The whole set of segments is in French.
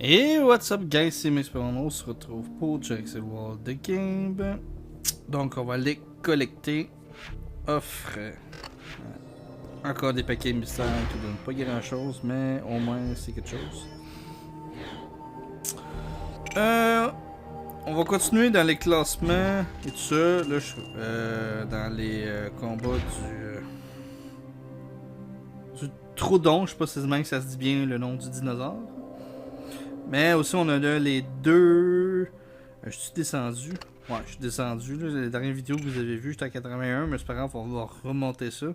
Et what's up guys, c'est Mexperono, on se retrouve pour Jurassic World The Game. Donc on va aller collecter. Offre. Encore des paquets mystères qui donnent pas grand chose, mais au moins c'est quelque chose. On va continuer dans les classements et tout ça. Là, dans les combats du Troodon, je sais pas si ça se dit bien le nom du dinosaure. Mais aussi on a là les deux. Je suis descendu. Ouais, je suis descendu. Là. La dernière vidéo que vous avez vue, j'étais à 81, mais c'est pas grave, on va remonter ça.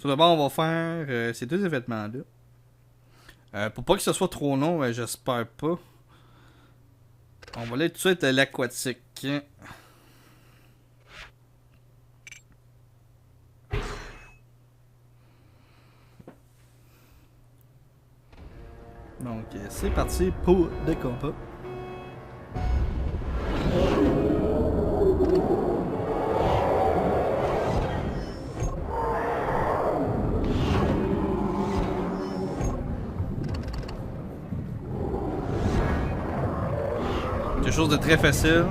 Tout d'abord, on va faire ces deux événements-là. Pour pas que ce soit trop long, j'espère pas. On va aller tout de suite à l'aquatique. Donc, c'est parti pour des combats. Quelque chose de très facile.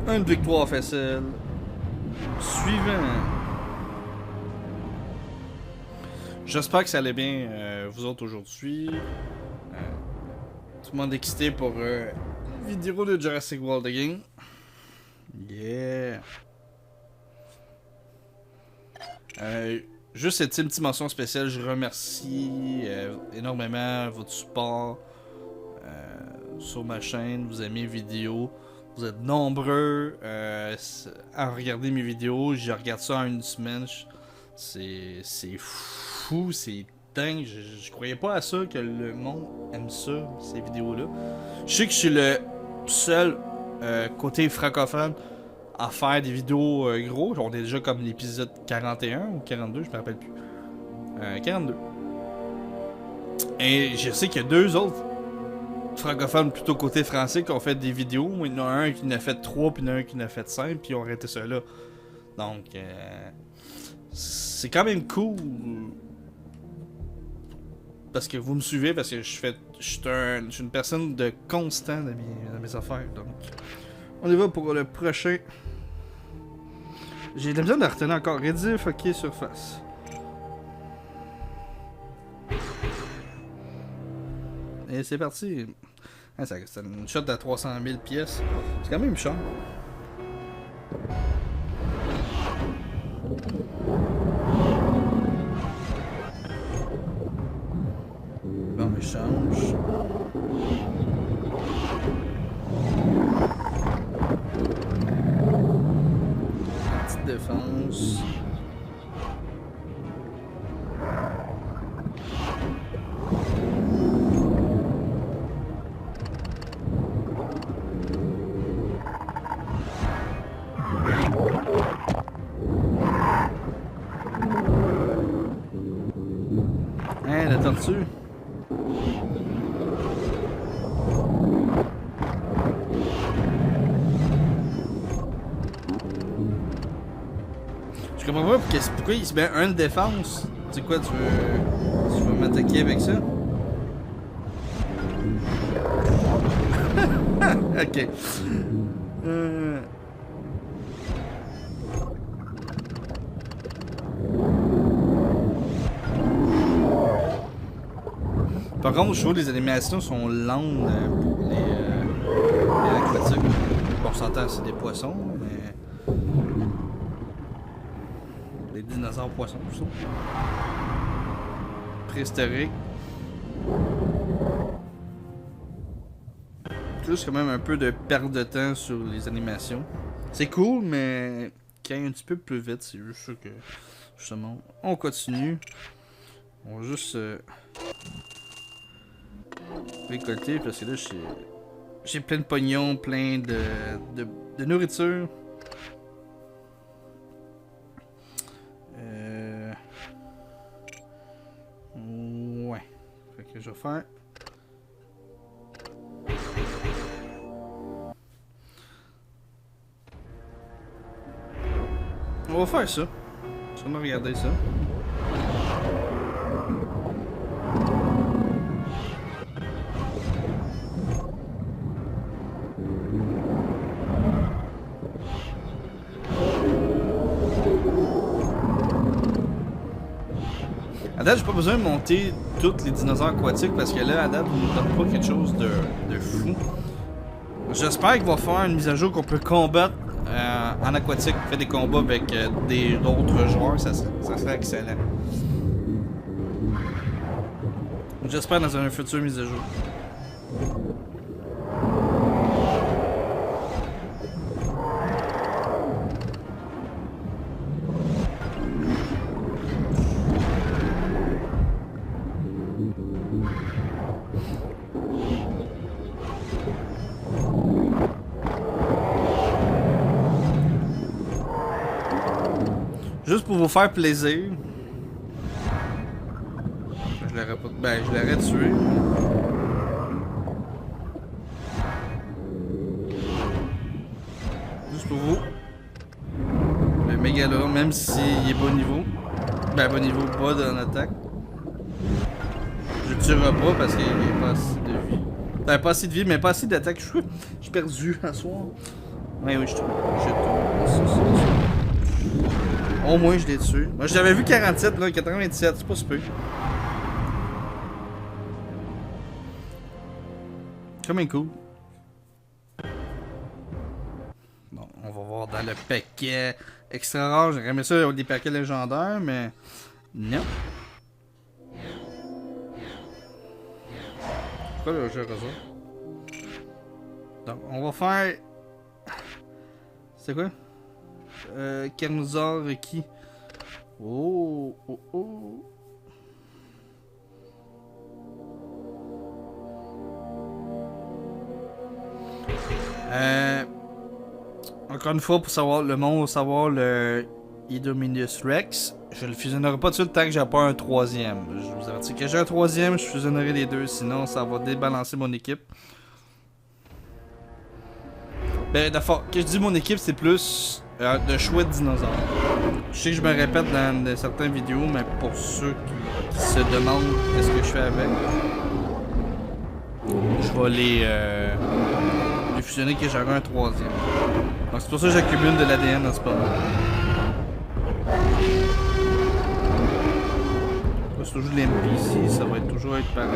Une victoire facile. Suivant. J'espère que ça allait bien, vous autres, aujourd'hui. Tout le monde excité pour une vidéo de Jurassic World The Game. Yeah. Juste cette petite mention spéciale, je remercie énormément votre support sur ma chaîne. Vous aimez mes vidéos. Vous êtes nombreux à regarder mes vidéos. Je regarde ça en une semaine. C'est fou, c'est dingue. Je croyais pas à ça que le monde aime ça, ces vidéos-là. Je sais que je suis le seul côté francophone à faire des vidéos gros. On est déjà comme l'épisode 41 ou 42, je me rappelle plus. 42. Et je sais qu'il y a deux autres francophones plutôt côté français qui ont fait des vidéos. Il y en a un qui en a fait 3 puis il y en a un qui en a fait 5 puis ils ont arrêté ça là. Donc c'est quand même cool. Parce que vous me suivez, parce que je suis une personne de constant dans mes affaires. Donc on y va pour le prochain. J'ai de la misère de retenir encore. Rédiff, ok, surface. Et c'est parti. Ah, c'est une shot à 300 000 pièces. C'est quand même cher. Bon, échange. Petite défense. Hein, la tortue. Je comprends pas pourquoi il se met un de défense. Tu sais quoi, tu veux m'attaquer avec ça? Ok. Par contre, je trouve que les animations sont lentes pour les aquatiques. Bon, on s'entend, c'est des poissons, mais les dinosaures poissons, tout ça. Préhistorique. Juste quand même un peu de perte de temps sur les animations. C'est cool, mais quand il y a un petit peu plus vite, c'est juste ça que justement. On continue. On va juste récolter parce que là j'ai plein de pognon, plein de nourriture. que je vais faire. On va faire ça. Je vais regarder ça. À date, j'ai pas besoin de monter tous les dinosaures aquatiques parce que là, à date, on nous donne pas quelque chose de fou. J'espère qu'il va faire une mise à jour qu'on peut combattre en aquatique, faire des combats avec d'autres joueurs, ça serait excellent. J'espère dans une future mise à jour. Juste pour vous faire plaisir. Je l'aurais pas. Ben, je l'aurais tué. Juste pour vous. Le mégalodon, même s'il est bas niveau. Ben, bas niveau, bas dans l'attaque. Je le tuerai pas parce qu'il n'y a pas assez de vie. Ben, pas assez de vie, mais pas assez d'attaque. Je suis perdu à soir. Ouais, oui, je trouve. Au moins, je l'ai tué. Moi, je l'avais vu 47, là, 97, c'est pas super. Comme un coup. Bon, on va voir dans le paquet extra rare. J'aurais aimé ça avec des paquets légendaires, mais non. Pourquoi le jeu ça? Donc, on va faire. C'est quoi? Carnosaure qui? Oh, oh, oh. Encore une fois, pour savoir le monde, savoir le Idominus Rex, je le fusionnerai pas tout de suite tant que j'ai pas un troisième. Je vous avertis que j'ai un troisième, je fusionnerai les deux, sinon ça va débalancer mon équipe. Ben, d'abord, que je dis mon équipe, c'est plus de chouettes dinosaures. Je sais que je me répète dans certaines vidéos, mais pour ceux qui se demandent qu'est-ce que je fais avec, je vais les fusionner que j'aurai un troisième. Donc c'est pour ça que j'accumule de l'ADN en ce moment. C'est toujours les NPC, ça va toujours être pareil.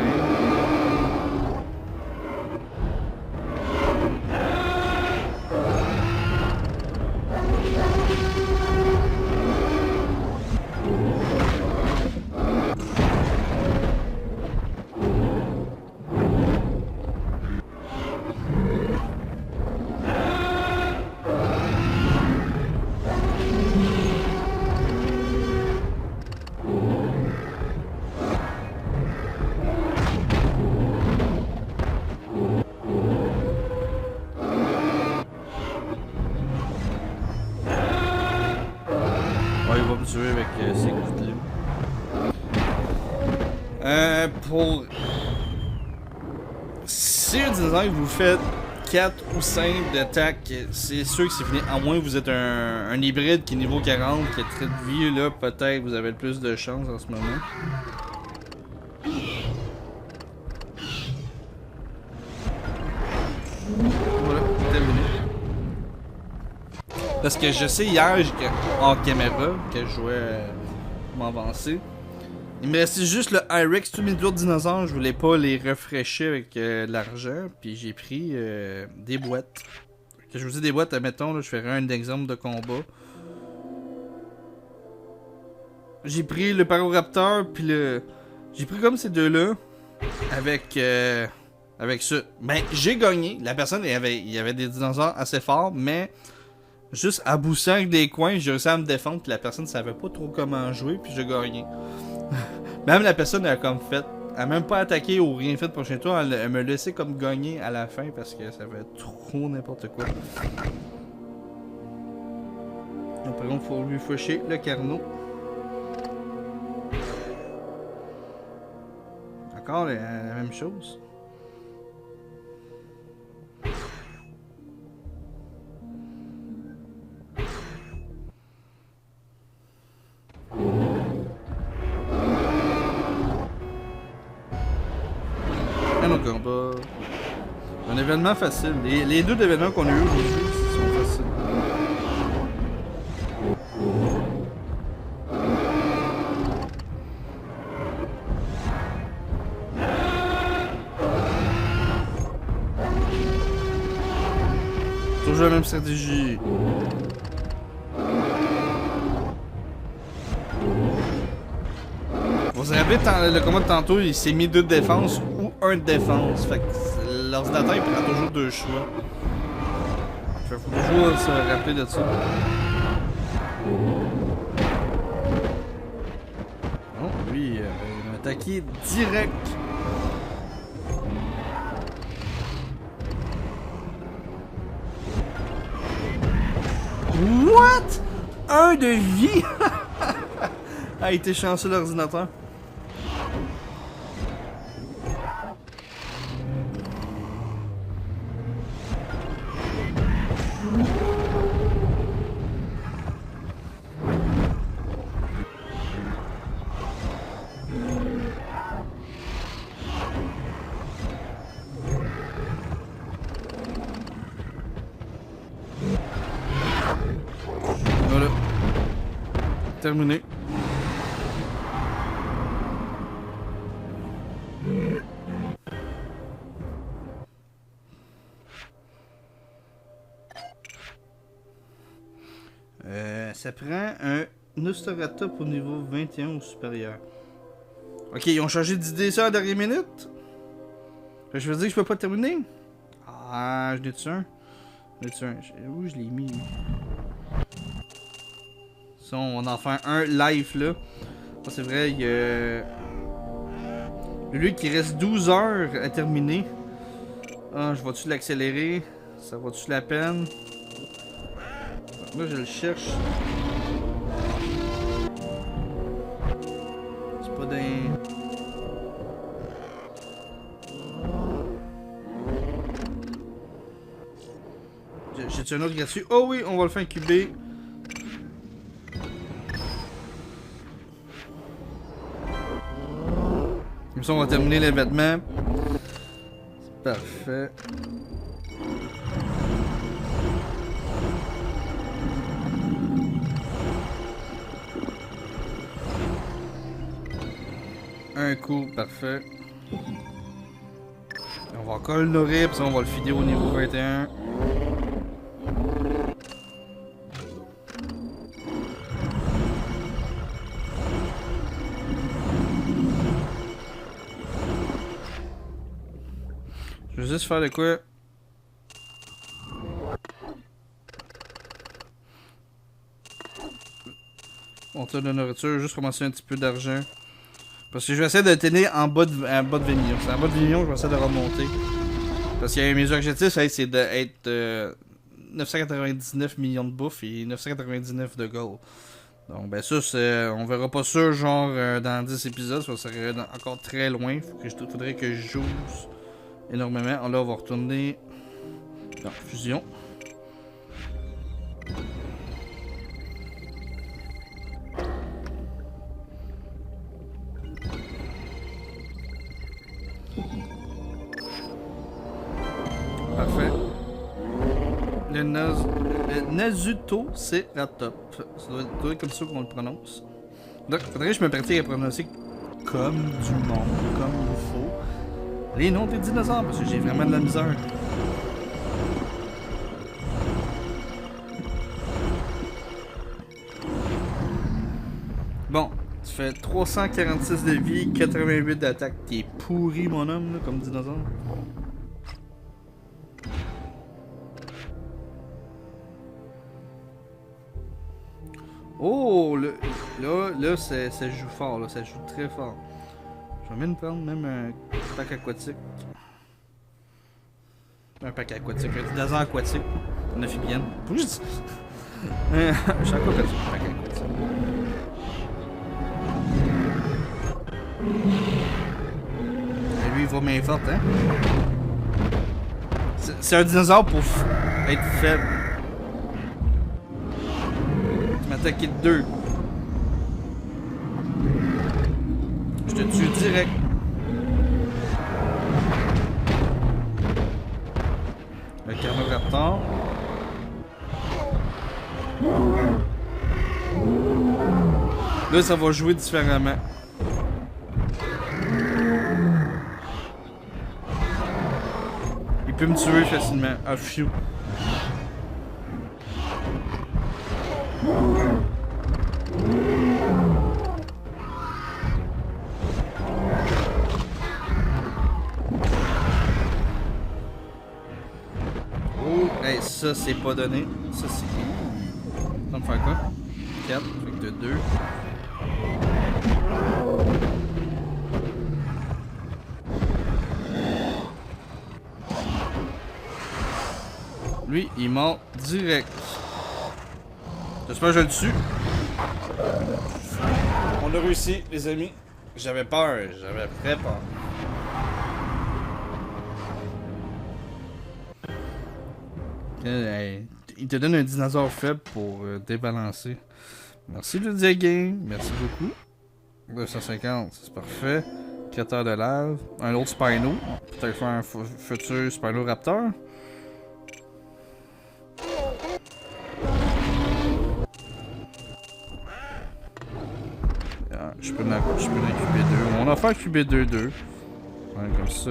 Avec ces coups de pour... Si un dinosaure vous faites 4 ou 5 d'attaque, c'est sûr que c'est fini. À moins que vous êtes un hybride qui est niveau 40, qui a très de vie, là, peut-être vous avez le plus de chance en ce moment. Voilà, terminé. Parce que je sais, hier, hors caméra, que je jouais m'avancer. Il me restait juste le I-Rex, tous mes autres dinosaures, je voulais pas les rafraîchir avec de l'argent, puis j'ai pris des boîtes. Que je vous dis des boîtes, admettons, là, je ferai un exemple de combat. J'ai pris le Paroraptor, puis le... J'ai pris comme ces deux-là, avec ça. Ben, j'ai gagné. La personne, il y avait des dinosaures assez forts, mais... Juste à bousser avec des coins, j'ai réussi à me défendre, puis la personne savait pas trop comment jouer, puis j'ai gagné. Même la personne, elle a comme fait. Elle a même pas attaqué ou rien fait le prochain tour, elle me laissait comme gagner à la fin parce que ça fait trop n'importe quoi. Donc, par contre, faut lui faucher le Carno. encore la même chose. Un autre combat. Un événement facile. Les deux événements qu'on a eu aujourd'hui sont faciles. Toujours la même stratégie. Vous avez vu le combat de tantôt, il s'est mis 2 de défense ou 1 de défense. Fait que l'ordinateur il prend toujours 2 choix. Fait faut toujours se rappeler de ça. Oh, lui, il m'a attaqué direct. What? 1 de vie? Ah, il était chanceux l'ordinateur. Voilà. Terminé. Ça prend un Nostratops au niveau 21 ou supérieur. Ok, ils ont changé d'idée ça à la dernière minute? Je veux dire que je peux pas terminer? Ah, je l'ai tué un. Où je l'ai mis? Ça, on va en faire un live là. Ah, c'est vrai, il y a... Lui qui reste 12 heures à terminer. Ah, je vais-tu l'accélérer? Ça va-tu la peine? Là, je le cherche. C'est pas d'un... J'ai-tu un autre gratuit? Oh oui, on va le faire incuber. Comme ça, on va terminer l'événement. C'est parfait. Un coup, parfait. On va encore le nourrir, puis on va le filer au niveau 21. Je vais juste faire de quoi? On tire de nourriture, juste ramasser un petit peu d'argent. Parce que je vais essayer de tenir en bas de 20 millions. C'est en bas de 20 millions que je vais essayer de remonter. Parce que mes objectifs, c'est d'être 999 millions de bouffe et 999 de gold. Donc ben ça, on verra pas ça genre dans 10 épisodes. Ça serait encore très loin. Faudrait que je joue énormément. Là, on va retourner dans fusion. Parfait. Le Nasutocératops. Ça doit être comme ça qu'on le prononce. Donc, faudrait que je me pratique à prononcer comme du monde, comme il faut. Les noms des dinosaures, parce que j'ai vraiment de la misère. Bon, tu fais 346 de vie, 88 d'attaque. T'es pourri, mon homme, là, comme dinosaure. Oh, là, ça joue fort, là, ça joue très fort. Je vais même prendre un pack aquatique. Un pack aquatique, un dinosaure aquatique. Une amphibienne. Pourquoi je dis ça? Je suis encore perdu, un pack aquatique. il va main forte, hein. C'est un dinosaure pour être faible. Tu m'as attaqué de 2. Je te tue direct. Le Carnograptor. Là, ça va jouer différemment. Il peut me tuer facilement. Ah, phew. Oh, hey, ça c'est pas donné. Ça c'est. Ça va me faire quoi? 4, fait que de 2. Lui, il mord direct. J'espère que je le tue. On a réussi, les amis. J'avais peur, j'avais très peur. Hey, il te donne un dinosaure faible pour débalancer. Merci Lydia Game, merci beaucoup. 250, c'est parfait. Créateur de lave. Un autre Spino. Peut-être faire un futur Spinoraptor. Je peux en incuber 2. On va faire incuber 2. Ouais, comme ça.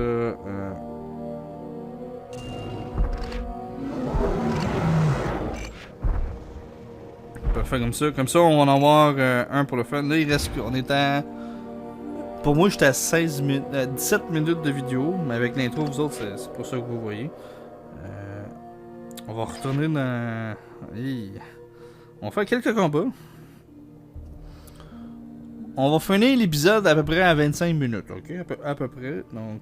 Parfait, comme ça. Comme ça, on va en avoir un pour le fun. Là, il reste. On est à. Pour moi, j'étais à 17 minutes de vidéo. Mais avec l'intro, vous autres, c'est pas ça que vous voyez. On va retourner dans. On va faire quelques combats. On va finir l'épisode à peu près à 25 minutes, ok? À peu près. Donc,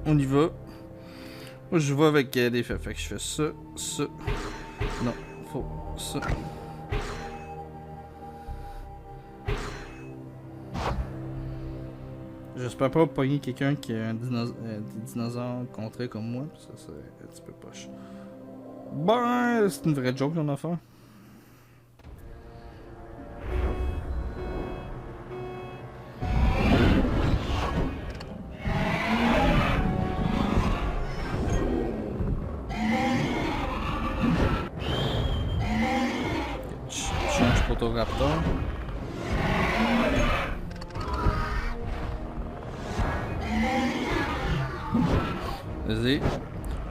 on y va. Moi, je vais avec des faits. Fait que je fais ça, ça. Non, faut ça. J'espère pas pogner quelqu'un qui a des dinosaures contrés comme moi. Ça serait un petit peu poche. Ben, c'est une vraie joke qu'on a à faire. Change Protoraptor. Vas-y.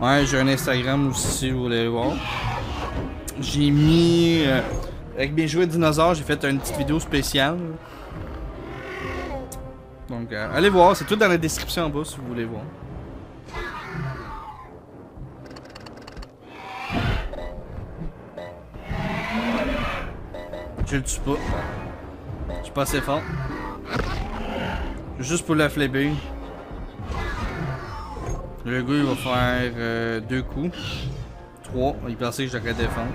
Ouais, j'ai un Instagram aussi si vous voulez le voir. J'ai mis. Avec mes jouets dinosaures, j'ai fait une petite vidéo spéciale. Donc, allez voir, c'est tout dans la description en bas si vous voulez voir. Je le tue pas. Je suis pas assez fort. Juste pour la flébber. Le gars il va faire 2 coups. 3. Il pensait que je devrais défendre.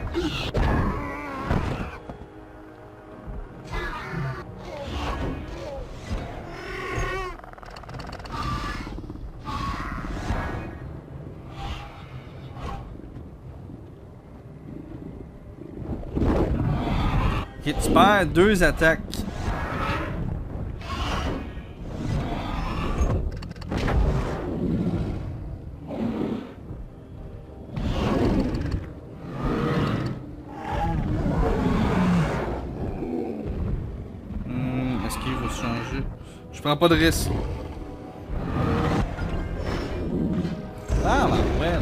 Ok, tu perds 2 attaques. Est-ce qu'il va changer? Je prends pas de risque. Ah, bah ouais.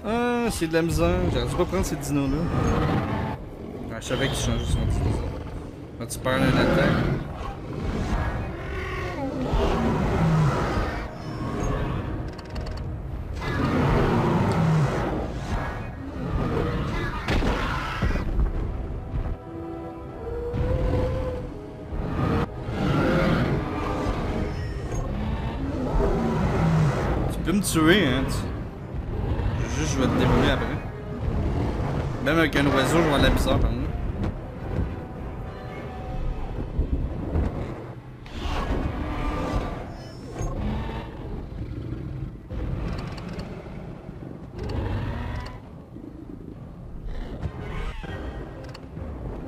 Ah, c'est de la misère. J'aurais dû pas prendre ces dinos-là. Ah, je savais qu'il changeait son dinosaure. Quand tu perds une attaque. Tu peux me tuer, hein. Juste, je vais te démolir après. Même avec un oiseau, je vais avoir de la misère par nous.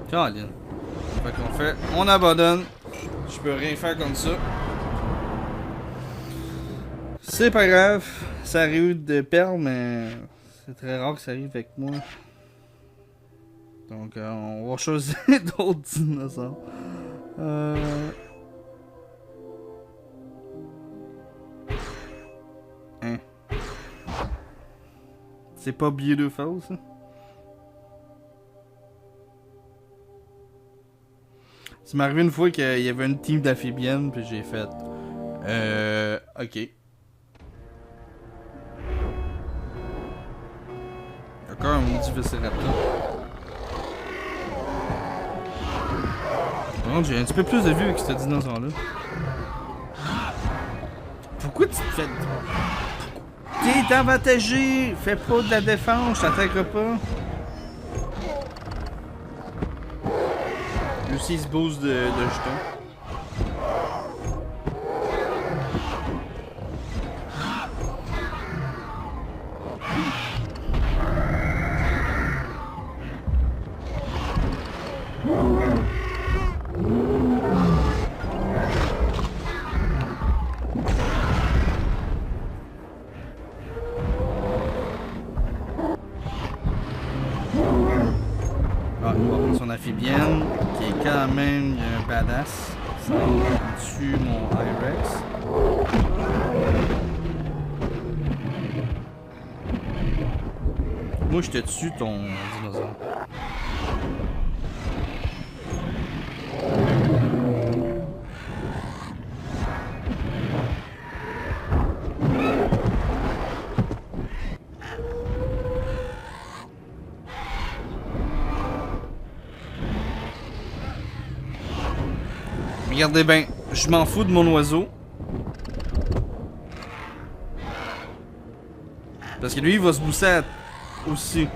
Caroline. Fait qu'on fait. On abandonne. Je peux rien faire comme ça. C'est pas grave. Ça arrive de perdre, mais c'est très rare que ça arrive avec moi. Donc, on va choisir d'autres dinosaures. Hein. C'est pas beautiful, ça? Ça m'est arrivé une fois qu'il y avait une team d'amphibiennes, puis j'ai fait... ok. Encore un maudit Velociraptor. Par contre, j'ai un petit peu plus de vue avec ce dinosaure-là. Pourquoi tu te fais... T'es avantagé! Fais pas de la défense, je t'attaquerai pas. Lui aussi, il se booste de jetons. Ah, on va prendre son amphibienne, qui est quand même un badass. Ça tue mon I-Rex. Moi, je te tue ton dinosaure. Regardez bien, je m'en fous de mon oiseau. Parce que lui, il va se booster aussi.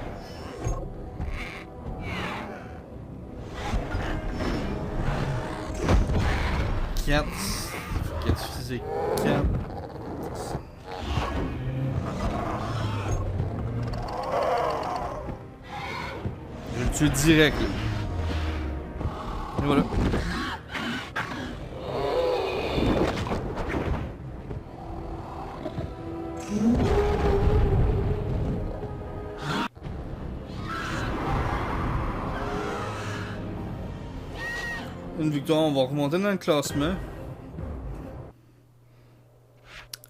Quatre. Faut qu'il utilise 4. Je le tue direct. Là. Et voilà. Une victoire, on va remonter dans le classement.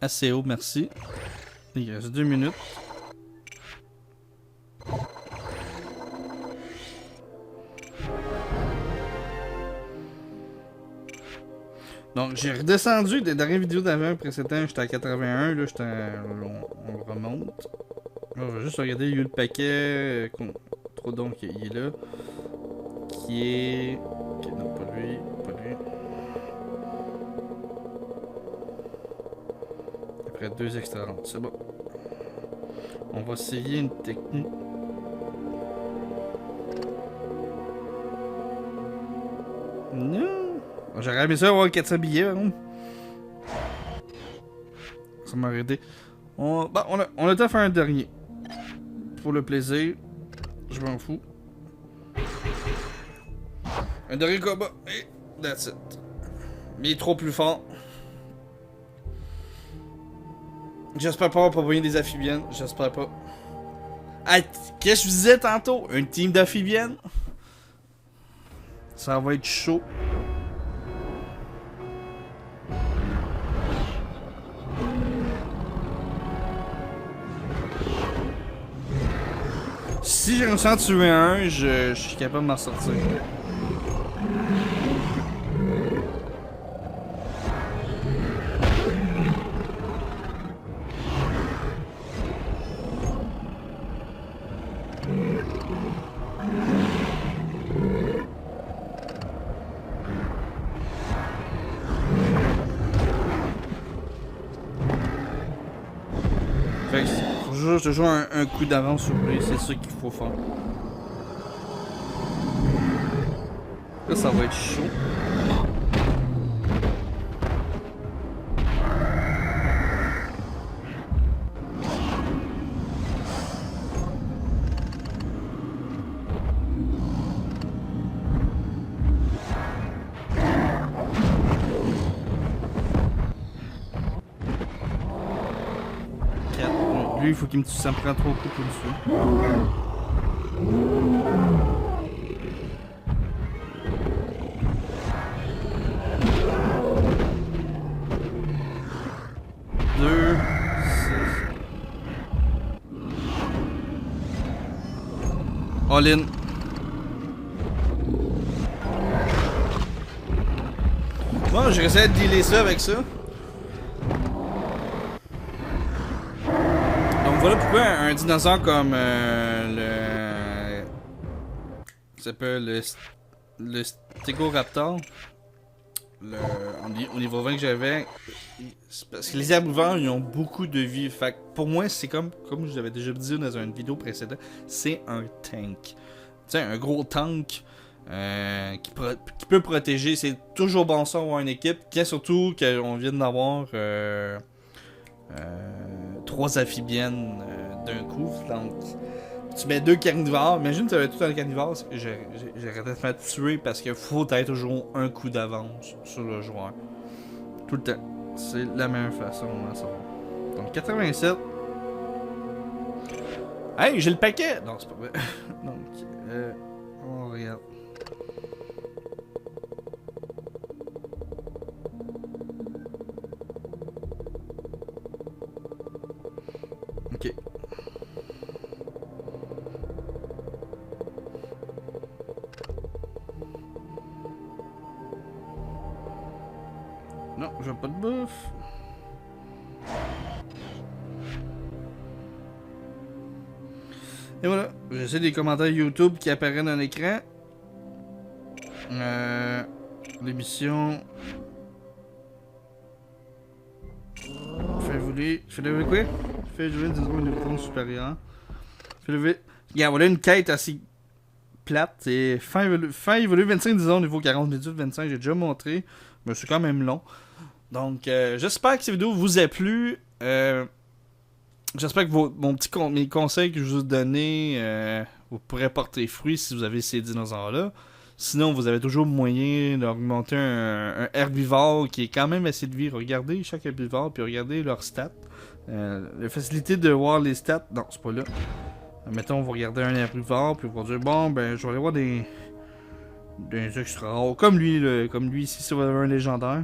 Assez haut, merci. Il reste 2 minutes. Donc j'ai redescendu des dernières vidéos d'avant précédent, j'étais à 81, là on le remonte. Là, on va juste regarder le paquet trop donc il est là. Qui est. Ok, non, pas lui, pas lui. Après 2 extra rounds, c'est bon. On va essayer une technique. Non! J'aurais aimé ça avoir 400 billets, par contre. Ça m'a arrêté. On a le temps de faire un dernier. Pour le plaisir. Je m'en fous. Un dernier combat. Et that's it. Mais il est trop plus fort. J'espère pas avoir bien des amphibiennes. J'espère pas. Ah, qu'est-ce que je disais tantôt? Une team d'amphibiennes? Ça va être chaud. Si j'ai réussi à en tuer un, je suis capable de m'en sortir. Fait que faut juste jouer un coup d'avance sur lui, c'est ça qu'il faut faire. Là, ça va être chaud. lui, il faut qu'il me tue, ça me prend 3 coups pour le tuer. Deux, 6. All in. Bon, je réussi à dealer ça avec ça. Donc voilà pourquoi un dinosaure comme le... Ça s'appelle le Stegoraptor. Au niveau 20 que j'avais, parce que les herbivores ils ont beaucoup de vie. Fait que pour moi, c'est comme je vous avais déjà dit dans une vidéo précédente, c'est un tank. Tu sais, un gros tank qui peut protéger. C'est toujours bon ça avoir une équipe. Qui surtout qu'on vient d'avoir 3 amphibiennes d'un coup. Donc, tu mets 2 carnivores. Imagine que tu avais tout un carnivore. J'aurais peut-être fait tuer parce qu'il faut être toujours un coup d'avance sur le joueur. Tout le temps. C'est la meilleure façon d'en savoir. Donc 87. Hey, j'ai le paquet! Non, c'est pas vrai. Donc, on regarde. Ok. Non, j'ai pas de bouffe. Et voilà, j'essaie des commentaires YouTube qui apparaissent dans l'écran. L'émission. Fais lever quoi? Fais jouer des zones de bouton supérieur. Fais lever. Regarde, voilà une quête assez plate. C'est fin évoluer 25 disons niveau 40 minutes 25. J'ai déjà montré. Mais c'est quand même long. Donc, j'espère que cette vidéo vous a plu. J'espère que mes conseils que je vous ai donnés vous pourraient porter fruit si vous avez ces dinosaures-là. Sinon, vous avez toujours moyen d'augmenter un herbivore qui est quand même assez de vie. Regardez chaque herbivore, puis regardez leurs stats. La facilité de voir les stats, non, c'est pas là. Mettons, vous regardez un herbivore, puis vous allez dire, bon, ben, je vais aller voir des extra rares. Comme lui ici, c'est un légendaire.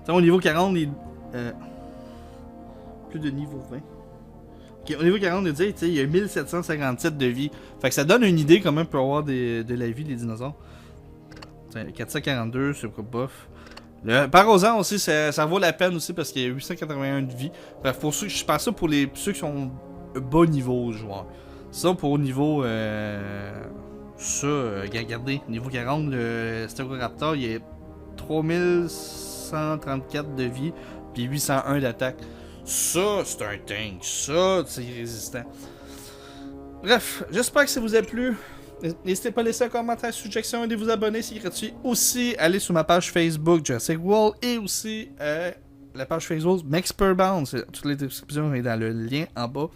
T'sais, au niveau 40, plus de niveau 20. Okay, au niveau 40, il y a 1757 de vie. Fait que ça donne une idée comment peut avoir de la vie des dinosaures. T'sais, 442, c'est pas bof. Le Parosan aussi, ça vaut la peine aussi parce qu'il y a 881 de vie. Bref, pour ceux, je pense ça pour ceux qui sont bas niveau joueurs. Ça pour niveau regardez, niveau 40, le Stegoraptor, il y a 3134 de vie, puis 801 d'attaque. Ça, c'est un tank. Ça, c'est résistant. Bref, j'espère que ça vous a plu. N'hésitez pas à laisser un commentaire, suggestion et de vous abonner, c'est gratuit. Aussi, allez sur ma page Facebook Jurassic World et aussi la page Facebook Mexperbound. Toutes les descriptions sont dans le lien en bas.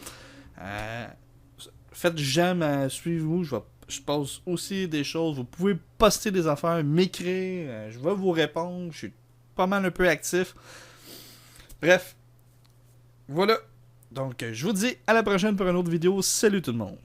Faites jamais suivez-vous. Je pose aussi des choses. Vous pouvez poster des affaires, m'écrire. Je vais vous répondre. Je suis pas mal un peu actif. Bref. Voilà. Donc, je vous dis à la prochaine pour une autre vidéo. Salut tout le monde.